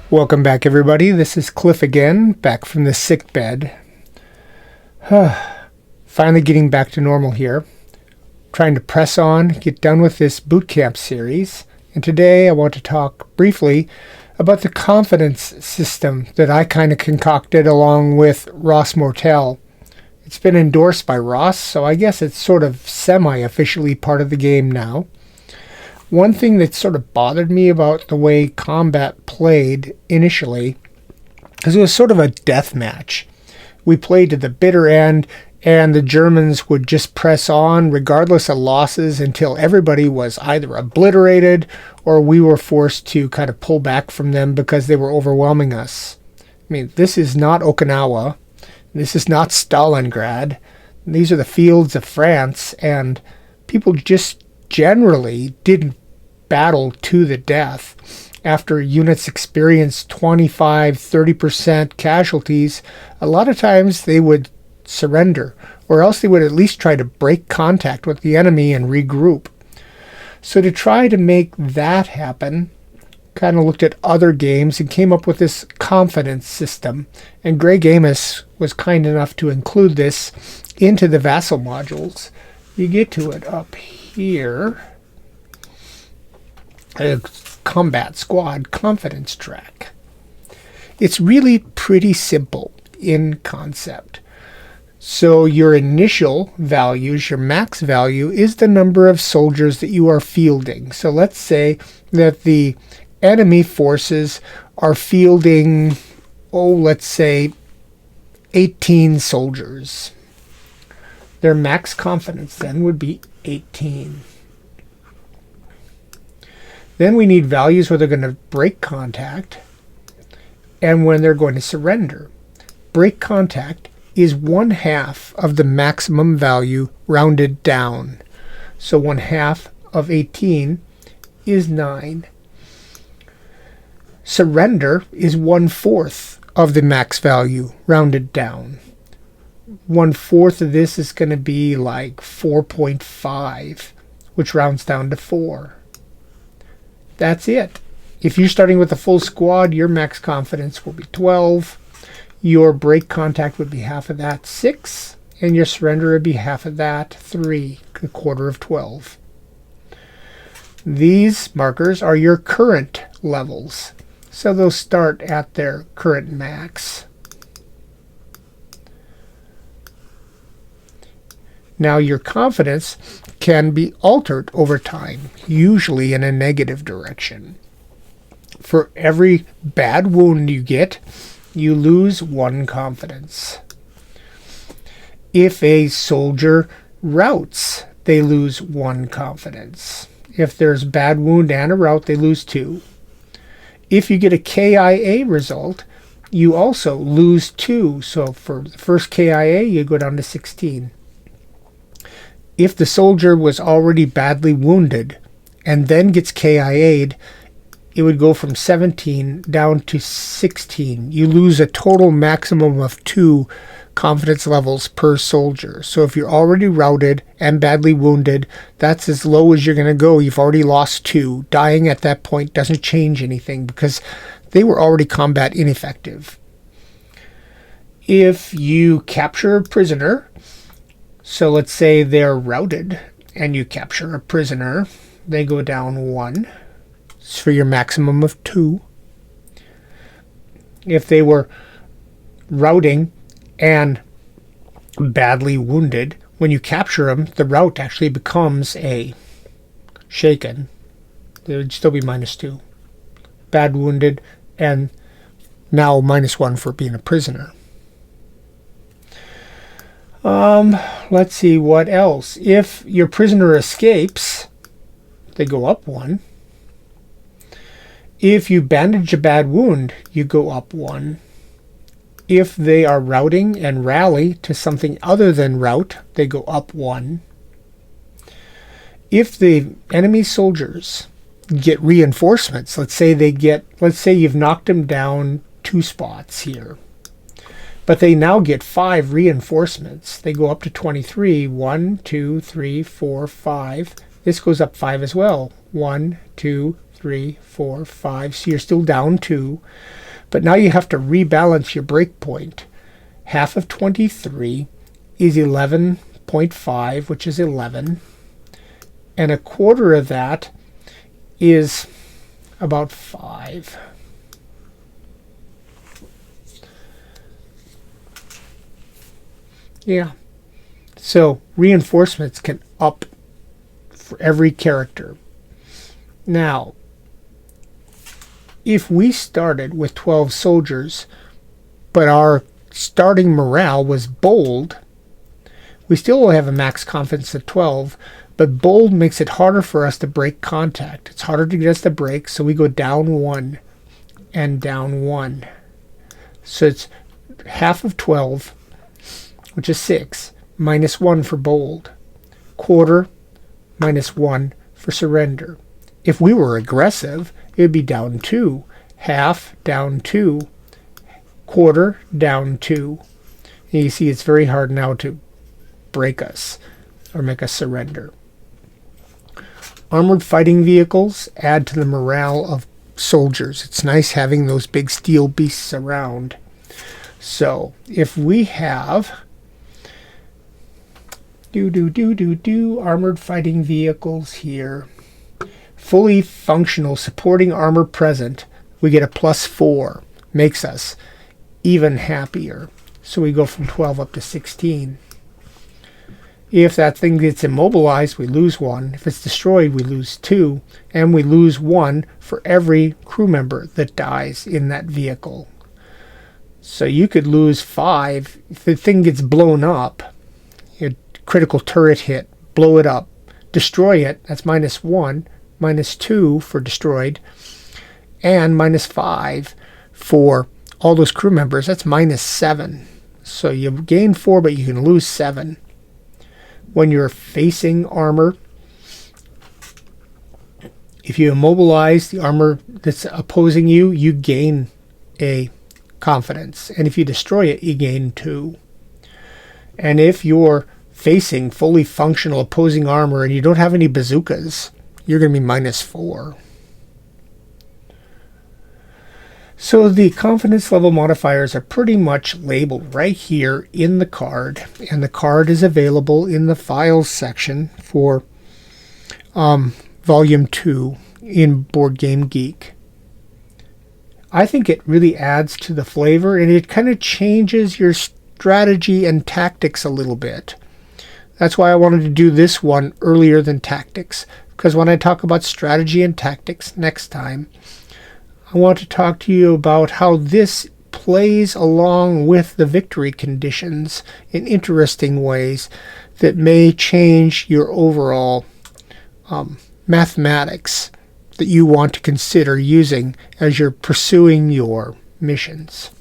Welcome back, everybody. This is Cliff again, back from the sick bed. Finally getting back to normal here. Trying to press on, get done with this boot camp series. And today I want to talk briefly about the confidence system that I kind of concocted along with Ross Mortel. It's been endorsed by Ross, so I guess it's sort of semi-officially part of the game now. One thing that sort of bothered me about the way combat played initially is it was sort of a death match. We played to the bitter end, and the Germans would just press on regardless of losses until everybody was either obliterated or we were forced to kind of pull back from them because they were overwhelming us. I mean, this is not Okinawa. This is not Stalingrad. These are the fields of France, and people just generally didn't battle to the death. After units experienced 25-30% casualties, a lot of times they would surrender, or else they would at least try to break contact with the enemy and regroup. So to try to make that happen, kind of looked at other games and came up with this confidence system. And Greg Amos was kind enough to include this into the Vassal modules. You get to it up here. A combat squad confidence track. It's really pretty simple in concept. So your initial values, your max value, is the number of soldiers that you are fielding. So let's say that the enemy forces are fielding, let's say 18 soldiers. Their max confidence then would be 18. Then we need values where they're going to break contact and when they're going to surrender. Break contact is 1/2 of the maximum value rounded down. So 1/2 of 18 is 9. Surrender is 1/4 of the max value rounded down. 1/4 of this is going to be like 4.5, which rounds down to 4. That's it. If you're starting with a full squad, your max confidence will be 12. Your break contact would be half of that, 6. And your surrender would be half of that, 3, a quarter of 12. These markers are your current levels. So they'll start at their current max. Now your confidence can be altered over time, usually in a negative direction. For every bad wound you get, you lose 1 confidence. If a soldier routs, they lose 1 confidence. If there's bad wound and a rout, they lose 2. If you get a KIA result, you also lose 2. So for the first KIA, you go down to 16. If the soldier was already badly wounded and then gets KIA'd, it would go from 17 down to 16. You lose a total maximum of 2 confidence levels per soldier. So if you're already routed and badly wounded, that's as low as you're going to go. You've already lost 2. Dying at that point doesn't change anything because they were already combat ineffective. If you capture a prisoner, so let's say they're routed and you capture a prisoner, they go down 1. It's for your maximum of 2. If they were routing and badly wounded, when you capture them, the rout actually becomes a shaken. They would still be -2. Bad wounded, and now -1 for being a prisoner. Let's see what else. If your prisoner escapes, they go up 1. If you bandage a bad wound, you go up 1. If they are routing and rally to something other than rout, they go up 1. If the enemy soldiers get reinforcements, let's say you've knocked them down 2 spots here, but they now get 5 reinforcements. They go up to 23. 1, 2, 3, 4, 5. This goes up 5 as well. 1, 2, 3, 4, 5. So you're still down 2. But now you have to rebalance your breakpoint. Half of 23 is 11.5, which is 11. And a quarter of that is about 5. Yeah. So reinforcements can up for every character. Now, if we started with 12 soldiers, but our starting morale was bold, we still will have a max confidence of 12, but bold makes it harder for us to break contact. It's harder to get us to break, so we go down 1 and down 1. So it's half of 12, which is 6, minus 1 for bold. Quarter, minus 1 for surrender. If we were aggressive, it would be down 2. Half, down 2. Quarter, down 2. And you see it's very hard now to break us or make us surrender. Armored fighting vehicles add to the morale of soldiers. It's nice having those big steel beasts around. So if we have armored fighting vehicles here, fully functional, supporting armor present, we get a +4. Makes us even happier. So we go from 12 up to 16. If that thing gets immobilized, we lose 1. If it's destroyed, we lose 2. And we lose 1 for every crew member that dies in that vehicle. So you could lose 5 if the thing gets blown up. A critical turret hit, blow it up, destroy it, that's -1, -2 for destroyed, and -5 for all those crew members. That's -7. So you gain 4, but you can lose 7. When you're facing armor, if you immobilize the armor that's opposing you, you gain a confidence. And if you destroy it, you gain 2. And if you're facing fully functional opposing armor and you don't have any bazookas, you're going to be -4. So the confidence level modifiers are pretty much labeled right here in the card, and the card is available in the files section for volume 2 in Board Game Geek. I think it really adds to the flavor, and it kind of changes your strategy and tactics a little bit. That's why I wanted to do this one earlier than tactics, because when I talk about strategy and tactics next time, I want to talk to you about how this plays along with the victory conditions in interesting ways that may change your overall mathematics that you want to consider using as you're pursuing your missions.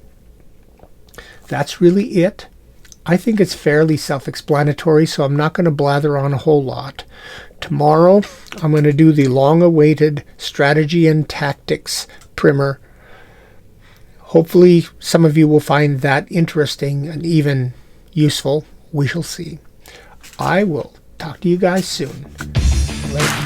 That's really it. I think it's fairly self-explanatory, so I'm not going to blather on a whole lot. Tomorrow, I'm going to do the long-awaited strategy and tactics primer. Hopefully, some of you will find that interesting and even useful. We shall see. I will talk to you guys soon. Later.